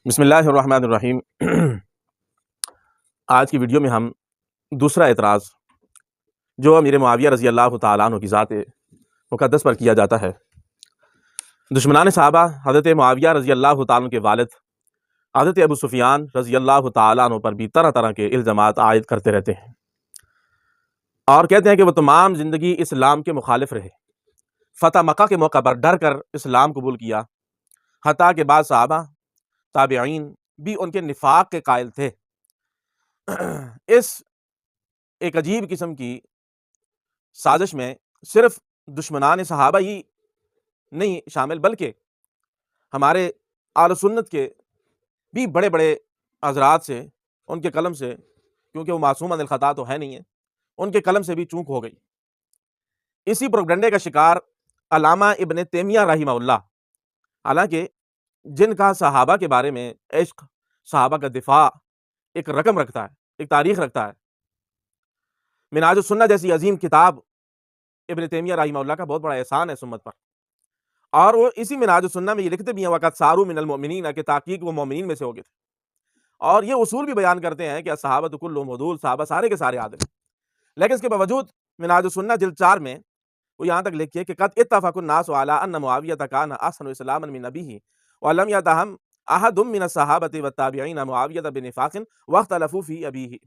بسم اللہ الرحمن الرحیم۔ آج کی ویڈیو میں ہم دوسرا اعتراض جو امیر معاویہ رضی اللہ تعالیٰ عنہ کی ذات مقدس پر کیا جاتا ہے، دشمنان صحابہ حضرت معاویہ رضی اللہ تعالیٰ عنہ کے والد حضرت ابو سفیان رضی اللہ تعالیٰ عنہ پر بھی طرح طرح کے الزامات عائد کرتے رہتے ہیں اور کہتے ہیں کہ وہ تمام زندگی اسلام کے مخالف رہے، فتح مکہ کے موقع پر ڈر کر اسلام قبول کیا، حتیٰ کہ بعض صحابہ تابعین بھی ان کے نفاق کے قائل تھے۔ اس ایک عجیب قسم کی سازش میں صرف دشمنان صحابہ ہی نہیں شامل بلکہ ہمارے اہل سنت کے بھی بڑے بڑے حضرات سے، ان کے قلم سے، کیونکہ وہ معصوم عن الخطا تو ہے نہیں ہے، ان کے قلم سے بھی چونک ہو گئی۔ اسی پروپیگنڈے کا شکار علامہ ابن تیمیہ رحمہ اللہ، حالانکہ جن کا صحابہ کے بارے میں عشق، صحابہ کا دفاع ایک رقم رکھتا ہے، ایک تاریخ رکھتا ہے۔ منہاج السنہ جیسی عظیم کتاب ابن تیمیہ رحمہ اللہ کا بہت بڑا احسان ہے سمت پر، اور وہ اسی منہاج السنہ میں یہ لکھتے بھی ہیں وقت سارو من المؤمنین، کہ تحقیق وہ مومنین میں سے ہو گئے تھے، اور یہ اصول بھی بیان کرتے ہیں کہ صحابہ کلہم عدول، صحابہ سارے کے سارے عادل۔ لیکن اس کے باوجود منہاج السنہ جلد 4 میں وہ یہاں تک لکھے کہ قد اتفق الناس علی ان معاویہ کان احسن اسلاما من ابیہ ولم یتهم احد من الصحابۃ والتابعین معاویہ بنفاق واختلفوا فی ابیہ،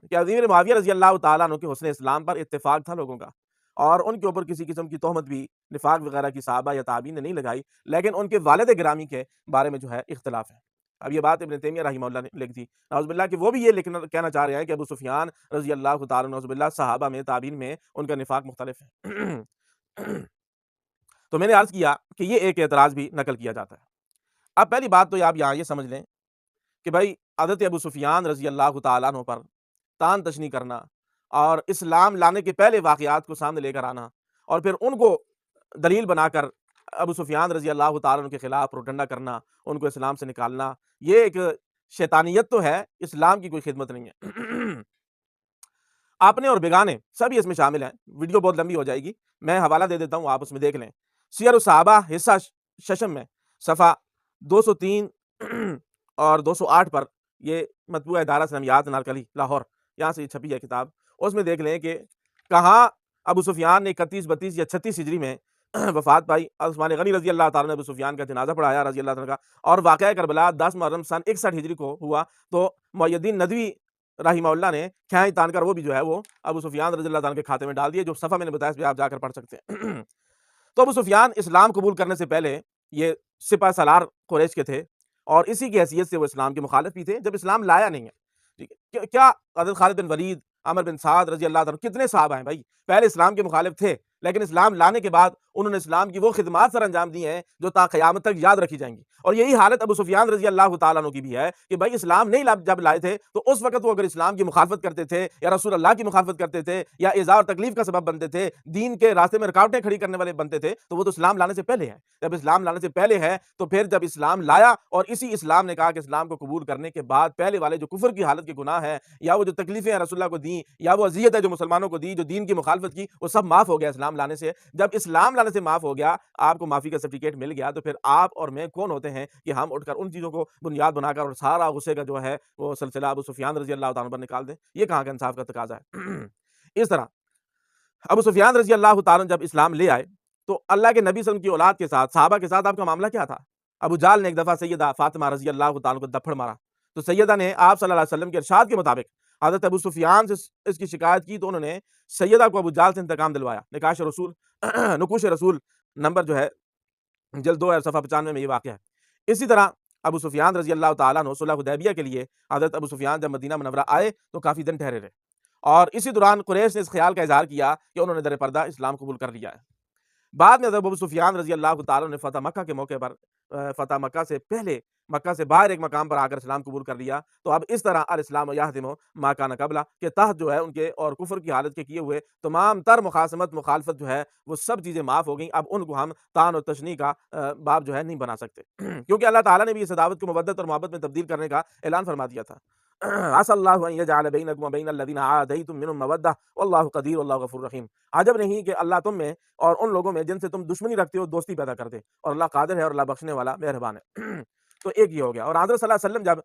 کہ امیر معاویہ رضی اللہ تعالیٰ عنہ کے حسن اسلام پر اتفاق تھا لوگوں کا، اور ان کے اوپر کسی قسم کی تہمت بھی نفاق وغیرہ کی صحابہ یا تابعین نے نہیں لگائی، لیکن ان کے والد گرامی کے بارے میں جو ہے اختلاف ہے۔ اب یہ بات ابن تیمیہ رحمہ اللہ نے لکھ دی، نعوذ باللہ کہ وہ بھی یہ کہنا چاہ رہے ہیں کہ ابو سفیان رضی اللہ تعالیٰ نعوذ باللہ صحابہ میں، تابعین میں ان کا نفاق مختلف ہے۔ تو میں نے عرض کیا کہ یہ ایک اعتراض بھی نقل کیا جاتا ہے۔ اب پہلی بات تو آپ یہاں یہ سمجھ لیں کہ بھائی حضرت ابو سفیان رضی اللہ تعالیٰ عنہ پر تان تشنی کرنا اور اسلام لانے کے پہلے واقعات کو سامنے لے کر آنا اور پھر ان کو دلیل بنا کر ابو سفیان رضی اللہ تعالیٰ عنہ کے خلاف پروپیگنڈا کرنا، ان کو اسلام سے نکالنا، یہ ایک شیطانیت تو ہے، اسلام کی کوئی خدمت نہیں ہے۔ اپنے اور بیگانے سبھی اس میں شامل ہیں۔ ویڈیو بہت لمبی ہو جائے گی، میں حوالہ دے دیتا ہوں، آپ اس میں دیکھ لیں۔ سیر الصحابہ حصہ ششم میں صفحہ 203 اور 208 پر، یہ مطبوعہ ادارہ اسلامیات نارکلی لاہور، یہاں سے یہ چھپی ہے کتاب، اس میں دیکھ لیں کہ کہاں ابو سفیان نے 31 32 یا 36 ہجری میں وفات پائی، عثمان غنی رضی اللہ تعالیٰ نے ابو سفیان کا جنازہ پڑھایا رضی اللہ تعالیٰ کا، اور واقعہ کربلا 10 محرم سن 61 ہجری کو ہوا، تو محی الدین ندوی رحمہ اللہ نے کھیانچ تان کر وہ بھی جو ہے وہ ابو سفیان رضی اللہ تعالیٰ کے کھاتے میں ڈال دیے، جو صفحہ میں نے بتایا اس پہ آپ جا کر پڑھ سکتے ہیں۔ تو ابو سفیان اسلام قبول کرنے سے پہلے یہ سپہ سالار قریش کے تھے، اور اسی کی حیثیت سے وہ اسلام کے مخالف بھی تھے جب اسلام لایا نہیں ہے، ٹھیک ہے۔ کیا حضرت خالد بن ولید، عمر بن سعد رضی اللہ تعالیٰ، کتنے صحابہ ہیں بھائی پہلے اسلام کے مخالف تھے، لیکن اسلام لانے کے بعد انہوں نے اسلام کی وہ خدمات سر انجام دی ہیں جو تا قیامت تک یاد رکھی جائیں گی، اور یہی حالت ابو سفیان رضی اللہ تعالیٰ عنہ کی بھی ہے کہ بھائی اسلام نہیں جب لائے تھے تو اس وقت وہ اگر اسلام کی مخالفت کرتے تھے یا رسول اللہ کی مخالفت کرتے تھے یا ایذا اور تکلیف کا سبب بنتے تھے، دین کے راستے میں رکاوٹیں کھڑی کرنے والے بنتے تھے، تو وہ تو اسلام لانے سے پہلے ہے۔ جب اسلام لانے سے پہلے ہے تو پھر جب اسلام لایا اور اسی اسلام نے کہا کہ اسلام کو قبول کرنے کے بعد پہلے والے جو کفر کی حالت کے گناہ ہیں یا وہ جو تکلیفیں رسول اللہ کو دیں یا وہ اذیت ہے جو مسلمانوں کو دی، جو دین کی مخالفت کی، وہ سب معاف ہو گیا اسلام لانے سے۔ جب اسلام لانے سے معاف ہو گیا، آپ کو معافی کا سرٹیفکیٹ مل گیا، تو پھر آپ اور میں کون ہوتے ہیں کہ ہم اٹھ کر ان چیزوں کو بنیاد بنا کر اور سارا غصے کا جو ہے وہ سلسلہ ابو سفیان رضی اللہ تعالیٰ پر نکال دیں؟ یہ کہاں کا انصاف کا تقاضا ہے؟ اس طرح ابو سفیان رضی اللہ تعالیٰ جب اسلام لے آئے تو اللہ کے نبی صلی اللہ علیہ وسلم کی اولاد کے ساتھ، صحابہ کے ساتھ آپ کا معاملہ کیا تھا؟ ابو جہل نے ایک دفعہ سیدہ فاطمہ رضی اللہ تعالیٰ کو دپڑ مارا، تو سیدہ نے آپ صلی اللہ علیہ وسلم کے ارشاد کے مطابق حضرت ابو سفیان سے اس کی شکایت کی، تو انہوں نے سیدہ کو ابو جہل سے انتقام دلوایا۔ نقوش رسول نمبر جو ہے جلد 2 صفحہ 95 میں یہ واقعہ ہے۔ اسی طرح ابو سفیان رضی اللہ تعالیٰ عنہ صلح حدیبیہ کے لیے حضرت ابو سفیان جب مدینہ منورہ آئے تو کافی دن ٹھہرے رہے، اور اسی دوران قریش نے اس خیال کا اظہار کیا کہ انہوں نے در پردہ اسلام قبول کر لیا ہے۔ بعد میں حضرت ابو سفیان رضی اللہ تعالیٰ نے فتح مکہ کے موقع پر، فتح مکہ سے پہلے مکہ سے باہر ایک مقام پر آ کر اسلام قبول کر لیا، تو اب اس طرح الاسلام یہدم ما کان قبلہ کے تحت جو ہے ان کے اور کفر کی حالت کے کیے ہوئے تمام تر مخاصمت، مخالفت جو ہے وہ سب چیزیں معاف ہو گئیں۔ اب ان کو ہم تان و تشنیع کا باب جو ہے نہیں بنا سکتے، کیونکہ اللہ تعالیٰ نے بھی اس عداوت کو مودت اور محبت میں تبدیل کرنے کا اعلان فرما دیا تھا۔ عسى الله ان يجعل بينكم وبين الذين عاديتم منهم مودة والله قدير والله غفور رحیم۔ عجب نہیں کہ اللہ تم میں اور ان لوگوں میں جن سے تم دشمنی رکھتے ہو دوستی پیدا کر دے، اور اللہ قادر ہے اور اللہ بخشنے والا مہربان ہے۔ تو ایک یہ ہو گیا۔ اور حضرت صلی اللہ علیہ وسلم جب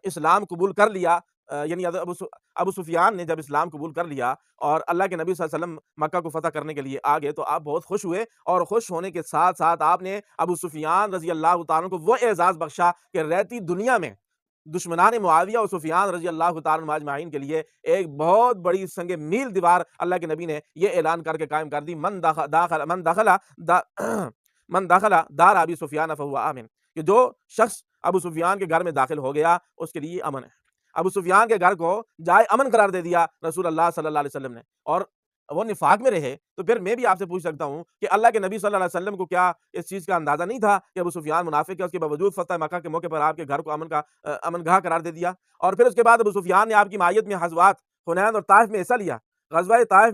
اسلام قبول کر لیا، یعنی ابو سفیان نے جب اسلام قبول کر لیا اور اللہ کے نبی صلی اللہ علیہ وسلم مکہ کو فتح کرنے کے لیے آ گئے، تو آپ بہت خوش ہوئے، اور خوش ہونے کے ساتھ ساتھ آپ نے ابو سفیان رضی اللہ تعالیٰ عنہ کو وہ اعزاز بخشا کہ رہتی دنیا میں دشمنان معاویہ اور سفیان رضی اللہ تعالیٰ عنہ اجمعین کے لیے ایک بہت بڑی سنگ میل دیوار اللہ کے نبی نے یہ اعلان کر کے قائم کر دی، من دخل دار ابی سفیان فہو آمن، کہ جو شخص ابو سفیان کے گھر میں داخل ہو گیا اس کے لیے امن ہے۔ ابو سفیان کے گھر کو جائے امن قرار دے دیا رسول اللہ صلی اللہ علیہ وسلم نے، اور وہ نفاق میں رہے۔ تو پھر میں بھی آپ سے پوچھ سکتا ہوں کہ اللہ کے نبی صلی اللہ علیہ وسلم کو کیا اس چیز کا اندازہ نہیں تھا کہ ابو سفیان منافق ہے؟ اس کے باوجود فتح مکہ کے موقع پر آپ کے گھر کو امن گاہ قرار دے دیا، اور پھر اس کے بعد ابو سفیان نے آپ کی معیت میں غزوات حنین اور طائف میں حصہ لیا۔ غزوہ طائف